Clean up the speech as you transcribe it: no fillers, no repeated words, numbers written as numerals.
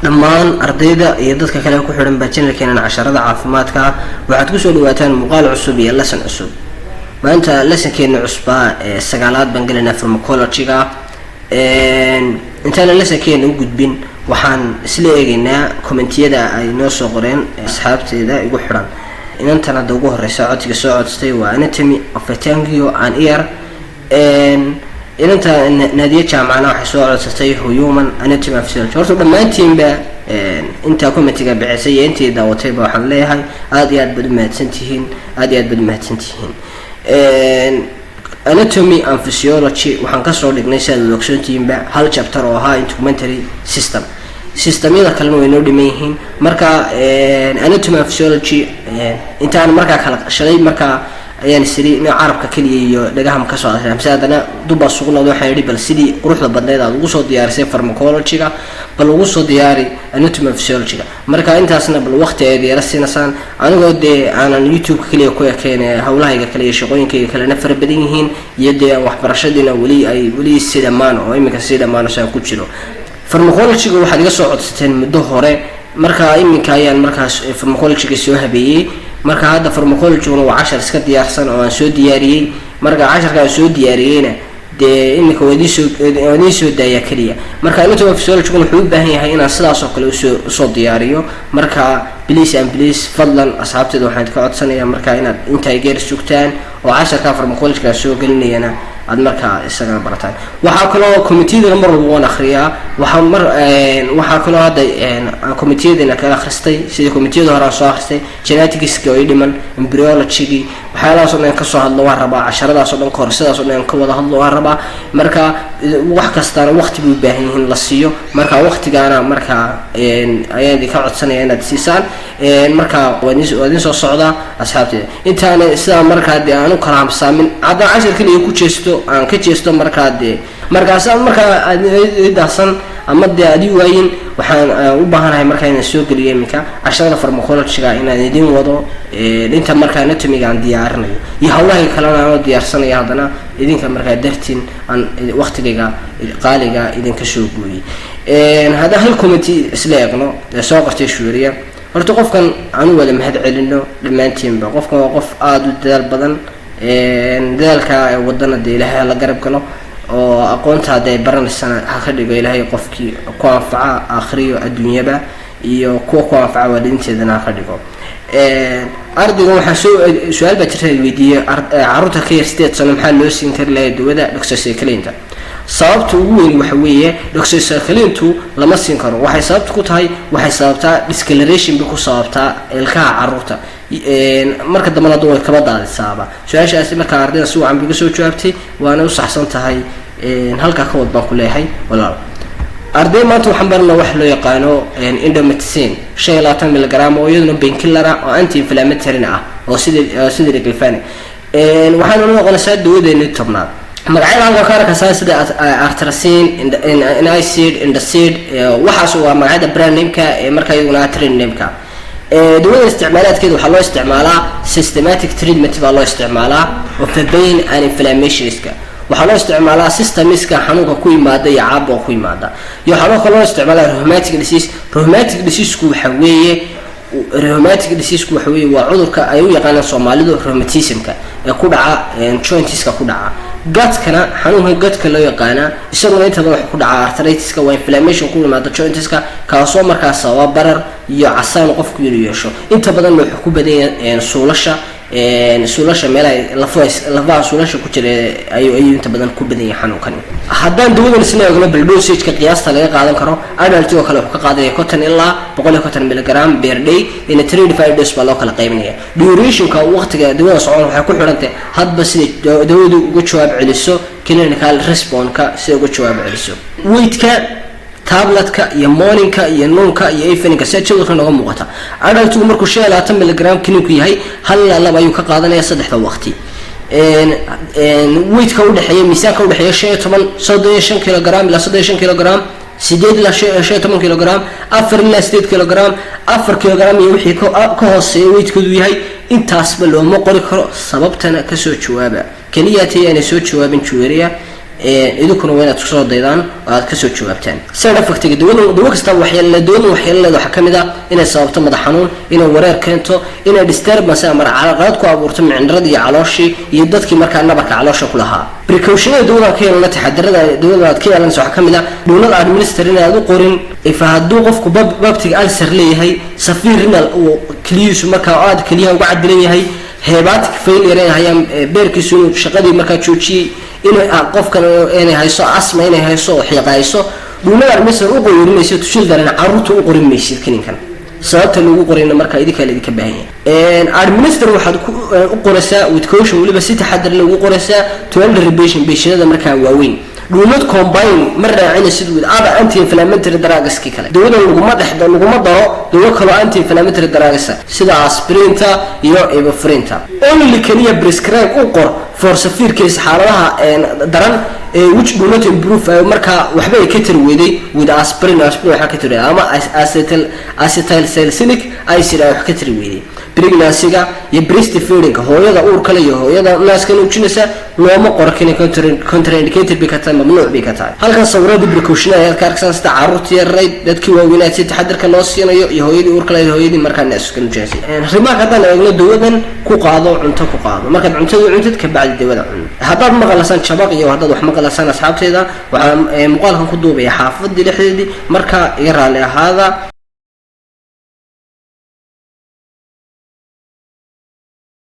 dhammaan ardayda iyo dadka kale ku xiran ba channelkeena casharada caafimaadka waxaad ku soo dhawaataan muuqaal cusub iyo lesson cusub. maanta lessonkeena cusba ee sagaalaad baan galinaa pharmacology-ga. intaan lessonkeena u gudbin waxaan isla eegaynaa commentiyada ay noo soo qoreen asxaabteeda igu xiran. inantana hadda ugu horeysa codsiga soo codsatay waa anatomy of a tangio and ear. inanta naadiya jaamacana waxay soo codsatay human anatomy of physiology. horta dhammaantiinba inta commentiga bixisay iyo intii daawatayba waxaan leeyahay aad iyo aad baad u mahadsantihiin, aad iyo aad baad u mahadsantihiin. anatomy and physiology waxaan kasoo dhignay sidaad ogsoontihiinba hal chapter oo ahaa integumentary system. systemyada kalena way noo dhiman yihiin. marka anatomy and physiology intaan markaa kala shalay markaa ayaan isiri in carabka kaliya iyo dhagaham ka soo akhriyo haddana duba suuqnado waxaan yiri bal sidii quruxda badneed aad ugu soo diyaarisay pharmacology-ga bal ugu soo diyaari anatomy and physiology-ga. marka intaasna bal waqtigeeda yara siinasaan anigoo dee aanan YouTube kaliya ku ekeenay hawlahayga kaliya shaqooyinkayga kalena fara badan yihiin iyo dee waxbarashadiina weli si dhamaan oo iminka si dhamaan oo ku jiro. pharmacology-ga waxaad iga soo codsateen muddo hore, marka iminka ayaan markaas pharmacology-ga soo habeeyay. marka hadda pharmacology-guna waa cashar iska diyaarsan oo aan soo diyaariyay. marka casharka aan soo diyaariyayna dee iminka waa soo daaya kaliya. marka anatomy of physiology-guna wuxuu u baahan yahay inaan sidaas oo kale usoo diyaariyo. marka please fadlan asxaabteeda waxaan ka codsanayaa marka inaad intay geer sugtaan oo casharka pharmacology-ga soo gelinayana aad markaa isaga barataan. waxaa kaloo committee-da mar walba waan akhriyaa. waxaa kaloo hadda committee-da kala akhristay sida committee-da hore soo akhristay genetics-ka oo dhiman, embryology-gi waxyaalahaas oo dhan ka soo hadlo waan rabaa. casharadaas oo dhan koorsidaas oo dhan ka wada hadlo waan rabaa. marka wax kastana waqti buu u baahan yahay la siiyo. marka waqtigaana marka ayaan idin ka codsanaya inaad siisaan. marka waa idin soo socdaa asxaabteeda intaan sidaa markaa dee aan u kala hamsaamin haddaan cashar kaliya ku jeesto markaa dee markaas markaa aadidaasan ama dee adi waayin waxaan u baahanahay markaa inaan soo geliyo iminka casharada pharmacology-ga inaan idin wado inta markaa anatomy-ga aan diyaarinayo iyo hawlahay kalena aan diyaarsanayo haddana idinka markaa dartiin aan waqtigayga qaaliga idinka soo gooyay. haddaan hal committee isla eegno soo qortay shuuriya. horta qofkan aanu wada mahad celino dhammaantiinba. qofkan waa qof aada u dadaal badan. dadaalka wadana dee ilaahay la garab galo oo aqoonta hadday baranaysana ha ka dhigo ilaahay qofkii ku anfaca akhriyo adduunyaba iyo kuwa ku anfaca waalidiinteedana ha ka dhigo. ardayga waxaa su-aal baa jirta weydiiyey caruurta ka yar 8 sano maxaa loo siin kari lahaa dawada doxycycline-ta. sababta ugu weyn waxa weeye doxycycline-tu lama siin karo. waxay sababta ku tahay waxay sababtaa discoloration bay ku sababtaa ilkaha caruurta. marka dambana way kaba daadisaaba. su-aashaasi marka ardayda si wacan biga soo jawaabtay waana u saxsan tahay. halkaa ka wad baan ku leeyahay walaal. arday maanta waxaan baranaa wax loo yaqaano indomethacin 25 milligram oo iyaduna painkiller oo anti-inflammatory ah oo sida Regilfani. waxaan u noqonaysaa dawadeena tobnaad. magacyada halka ka arkaysaa sida artemisinin, NICID, Indocid waxaas waa magacyada brand name-ka marka iyaguna trade name-ka. dawada isticmaalaadkeeda waxaa loo isticmaalaa systematic treatment baa loo isticmaalaa of pain and inflammation-ka. waxaa loo isticmaalaa systemiska xanuunka ku yimaada iyo caabuqa ku yimaada. iyo waxaa kaloo isticmaalaa rheumatic disease. rheumatic disease-ku waxa weeye waa cudurka ay u yaqaanaan Soomaalidu rheumatism-ka ee ku dhaca joints-ka ku dhaca. gadkana xanuunka gadka loo yaqaana isaguna inta badan ku dhaca arthritis-ka waa inflammation ku yimaada joints-ka kaasoo markaas sababa barar iyo casaan qofku yeesho. inta badan wuxuu ku badan yahay suulasha meelaha lafaha suulasha ku jira ayuu inta badan ku badan yahay xanuunkan. haddaan dawadan isla eegno bal dosage-ka qiyaasta laga qaadan karo adult oo kale wuxuu ka qaadanaya 50 ilaa 150 milligram per day in 35 days baa loo kala qaybinaya. duration-ka waqtiga dawada socon waxay ku xirantahay hadba sida dawadu uga jawaab celiso clinical response-ka sida uga jawaab celiso. weight-ka tabletka iyo morning-ka iyo noonka iyo evening-ka sida jadwalka nooga muuqata. adultku markuu 25 milligram kliniku yahay hal ilaa laba ayuu ka qaadanaya saddexda waqti. weight-ka u dhaxeeya miisaanka u dhaxeeya 35 kilogram ilaa 35 kilogram 8 ilaa 15 kilogram 4 ilaa 8 kilogram 4 kilogram iyo wixii ka hooseeya weight-koodu yahay intaasba looma qori karo. sababtana ka soo jawaaba kaliya tii aan soo jawaabin juweeriya idinkuna waa inaad kusoo daydaan oo aad kasoo jawaabtaan. side effectiga dawo kasta waxyeelada waxaa kamid ah inay sababto madax xanuun, inay wareer keento, inay disturbance ama calaaqad ku abuurto mindhicirada iyo calooshii iyo dadkii markaa nabarka caloosha ku lahaa. precautionada dawada ka yeelana taxadarada dawada aad ka yeelanayso waxaa kamid ah dawlad administer inaad u qorin ifa hadduu qofku babtiga ulcer leeyahay, severe renal uu keliyiisu markaa aad keliyaha uga cadilan yahay, hepatic failure ay hayaan beerkiisu inuu shaqadii markaa joojiyay, inay qofkan inay hayso asma, inay hayso xiiqayso, dawlad administer u qorinayso children caruurta u qorin maysid kaniinkan sababta lagu qorayna markaa idinka idinka baahan yahay. administer waxaad u qoraysaa with caution, waliba si taxadar leh ugu qoraysaa to elderly patients markaa waaweyn. do not combine ma raacinaysid with other anti-inflammatory drugs kale. dawada laguma daro dawo kale anti-inflammatory drugs sida aspirinta iyo ibuprofen. only kaniya prescribe u qor for severe case xaaladaha daran which do not improve marka waxba ay ka tarweeday with aspirin waxa ka tarweeday ama acetylsalicylic acid wax ka tarweeday. pregnancy-ga iyo breastfeeding hooyada uurka leh iyo hooyada naaska nuujinaysa looma qoro contraindicated bi ka tahay, mamnuuc bi ka tahay. halkan sawirada precaution ay ka arkaan sida caruurta yaray, dadkii waaweynaa si taxadarka loo siinayo iyo hooyadii uurka leh hooyadii markaa naaska nuujinaysa. rimaha hadan eegno dawadan ku qaado cunto ku qaado marka cuntad ka bacdi dawada cun. haddaad maqlasan jabaq iyo haddaad wax maqlasan asxaabteeda waxaan muuqaalkan ku duubaya xaafadii dhexdeedii marka iga raali ahaada.